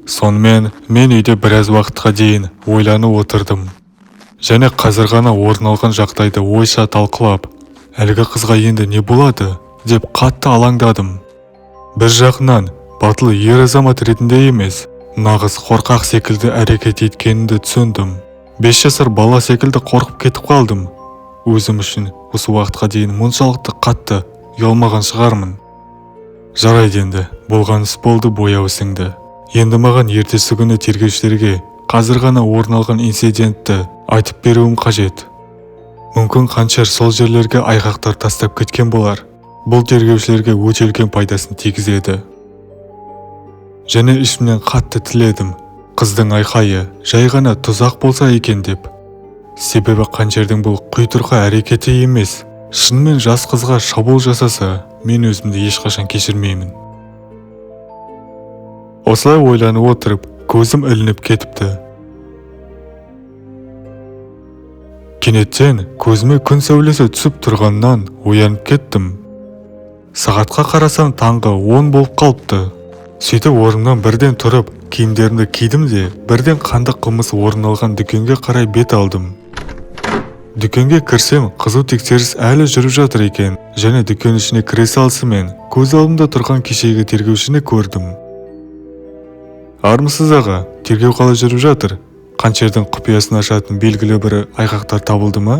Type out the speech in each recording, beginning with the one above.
Сонымен мен үйде біраз уақытқа дейін ойланып отырдым. Және қазір ғана орын алған жағдайды ойша талқылап, әлгі қызға енді не болады деп қатты алаңдадым. Бір жағынан батыл ер азамат ретінде емес, нағыз қорқақ секілді әрекет еткенімді түсіндім. 5 жасар бала секілді қорқып кетіп қалдым. Өзім үшін осы уақытқа дейін мұншалықты қатты ұялмаған шығармын. Жарайды енді, болған іс болды, бояуы сіңді. Енді маған ертесі күні тергеушілерге қазір ғана орын алған инцидентті айтып беруім қажет. Мүмкін Қаншер сол жерлерге айғақтар тастап кеткен болар. Бұл тергеушілерге өте үлкен пайдасын тигізеді. Және ішімнен қатты тіледім, қыздың айқайы жай ғана тұзақ болса екен деп. Себебі Қаншердің бұл құйтырқы әрекеті емес, шынымен жас қызға шабуыл жасаса, мен өзімді ешқашан кешірмеймін. Осылай ойланып отырып, көзім ілініп кетіпті. Кенеттен көзіме күн сәулесі түсіп тұрғаннан оянып кеттім. Сағатқа қарасам таңғы 10 болып қалыпты. Сөйтіп орнымнан бірден тұрып, киімдерімді кидім де, бірден қандық қылмыс орын алған дүкенге қарай бет алдым. Дүкенге кірсем, қызу тексеріс әлі жүріп жатыр екен, және дүкен ішіне кіре салысымен көз алдымда тұрған кешегі тергеушіні көрдім. Армысыз аға, тергеу қалай жүріп жатыр? Қаншердің құпиясын ашатын белгілі бір айғақтар табылды ма?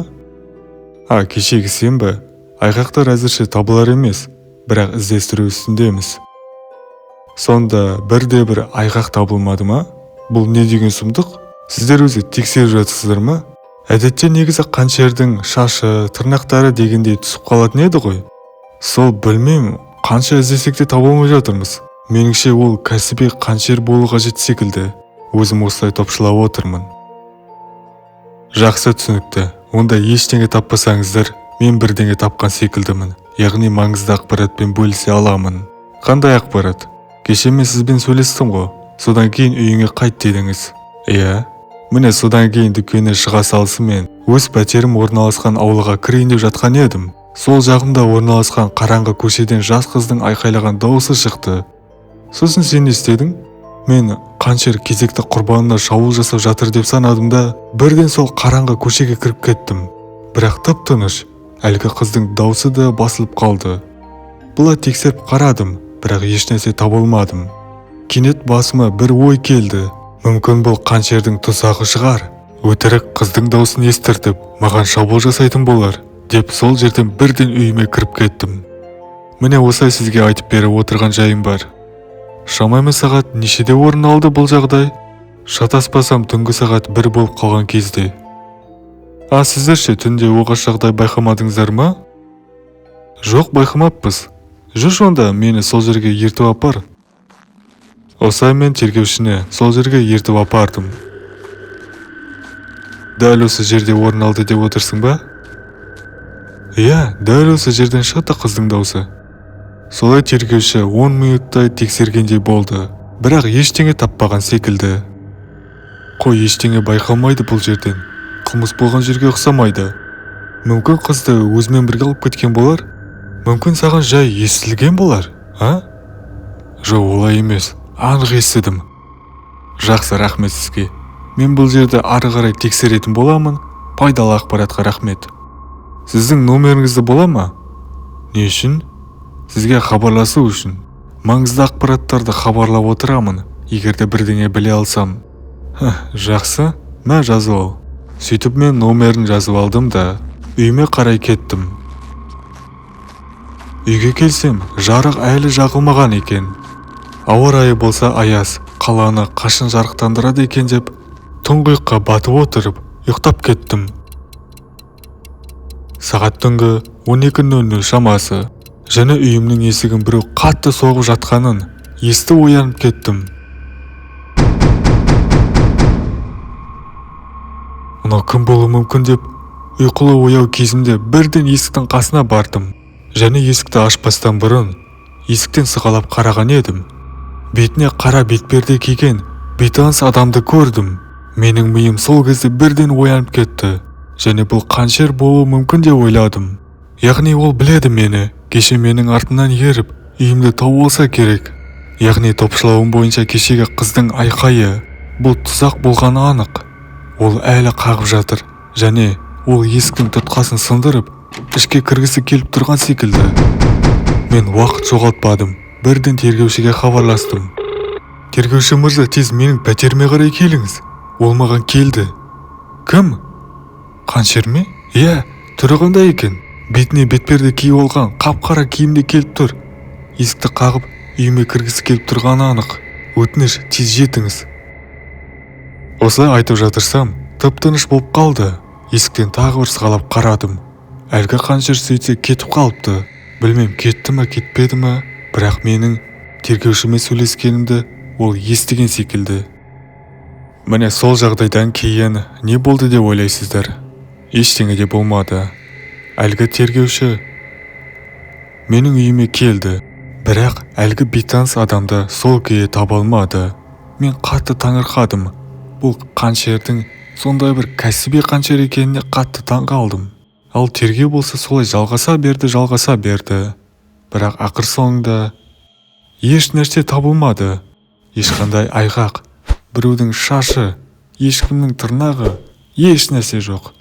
Кешегі сен бе? Айғақтар әзірше табылар емес, бірақ іздестіру үстіндеміз. Сонда бірде-бір айғақ табылмады ма? Бұл не деген сұмдық? Сіздер өзі тексеріп жатсыздар ма? Әдетте негізі Қаншердің шашы, тырнақтары дегендей түсіп қалатын еді ғой. Сол білмеймін, қанша іздесек те таба алмай жатырмыз. Меніңше ол кәсіби Қаншер болу қажет секілді. Өзім осылай топшылап отырмын. Жақсы, түсінікті. Онда ештеңе таппасаңыздар, мен бірдеңе тапқан секілдімін. Яғни маңызды ақпаратпен бөлісе аламын. Қандай ақпарат? Кеше мен сізбен сөйлестім ғой. Содан кейін үйіңе қайт дедіңіз. Иә. Міне содан кейін дүкеннен шыға салысымен өз пәтерім орналасқан аулаға кірейін деп жатқан едім. Сол жағымда орналасқан қараңғы көшеден жас қыздың айқайлаған дауысы шықты. Сосын сен не істедің? Мен Қаншер кезекті құрбанына шабуыл жасап жатыр деп санадым да, бірден сол қараңғы көшеге кіріп кеттім. Бірақ тып-тыныш, әлгі қыздың дауысы да басылып қалды. Бұлай тексеріп қарадым, бірақ ешнәрсе таба алмадым. Кенет басыма бір ой келді. Мүмкін бұл Қаншердің тұзағы шығар. Өтірік қыздың даусын естіртіп, маған шабуыл жасайтын болар, деп сол жерден бірден үйіме кіріп кеттім. Міне осылай сізге айтып беріп отырған жайым бар. Шамамен сағат нешеде орын алды бұл жағдай? Шатаспасам түнгі сағат 1 болып қалған кезде. Сіздерше түнде оғаш жағдай байқамадыңыздар ма? Жоқ, байқамаппыз. Жүр онда мені сол жерге ертіп апар. Осылай мен тергеушіні сол жерге ертіп апардым. Дәл осы жерде орын алды деп отырсың ба? Иә, дәл осы жерден шықты қыздың даусы. Солай тергеуші 10 минуттай тексергендей болды, бірақ ештеңе таппаған секілді. Қой, ештеңе байқалмайды бұл жерден. Қылмыс болған жерге ұқсамайды. Мүмкін қызды өзімен бірге алып кеткен болар? Мүмкін саған жай естілген болар, Жоқ, олай емес. Анық естідім. Жақсы, рахмет сізге. Мен бұл жерді ары қарай тексеретін боламын. Пайдалы ақпаратқа рахмет. Сіздің номеріңізді бола ма? Не үшін? Сізге хабарласу үшін. Маңызды ақпараттарды хабарлап отырамын, егерде бірдеңе біле алсам. Жақсы, мә жазып ал. Сөйтіп мен номерін жазып алдым да үйіме қарай кеттім. Үйге келсем, жарық әлі жағылмаған екен. Ауа райы болса аяз, қаланы қашын жарықтандырады екен деп, тұңғиыққа батып отырып, ұйықтап кеттім. Сағат түнгі 12:00 шамасы, және үйімнің есігін біреу қатты соғып жатқанын естіп оянып кеттім. Мынау кім болуы мүмкін деп, ұйқылы ояу кезімде бірден есіктің қасына бардым. Және есікті ашпастан бұрын, есіктен сығалап қараған едім. Бетіне қара бетперде киген бейтаныс адамды көрдім. Менің миым сол кезде бірден оянып кетті. Және бұл Қаншер болуы мүмкін деп ойладым. Яғни ол біледі мені. Кеше менің артынан еріп, үйімді тауып алса керек. яғни топшылауым бойынша кешегі қыздың айқайы бұл тұзақ болғаны анық. Ол әлі қағып жатыр және ол есіктің тұтқасын сындырып ішке кіргісі келіп тұрған секілді. Мен уақыт жоғалтпадым, бірден тергеушіге хабарластым. Тергеуші мырза, тез менің пәтеріме қарай келіңіз. Ол маған келді. Кім? Қаншер ме? Иә, түрі қандай екен? Бетіне бетперде киіп алған, қап-қара киімде келіп тұр. Есікті қағып, үйіме кіргісі келіп тұрғаны анық. Өтініш, тез жетіңіз. Осылай айтып жатырсам, тып-тыныш болып қалды. Есіктен тағы бір сығалап қарадым. Әлгі қаншер сөйтсе кетіп қалыпты. Білмем, кетті ме, кетпеді ме, бірақ менің тергеушіме сөйлескенімді ол естіген секілді. Міне сол жағдайдан кейін не болды деп ойлайсыздар? Ештеңе де болмады. Әлгі тергеуші менің үйіме келді, бірақ әлгі бейтаныс адамды сол күйі таба алмады. Мен қатты таңырқадым. Бұл қаншердің сондай бір кәсіби қаншер екеніне қатты таңғалдым. Ал тергеу болса солай жалғаса берді. Бірақ ақыр соңында еш нәрсе табылмады. Ешқандай айғақ, біреудің шашы, ешкімнің тырнағы, еш нәрсе жоқ.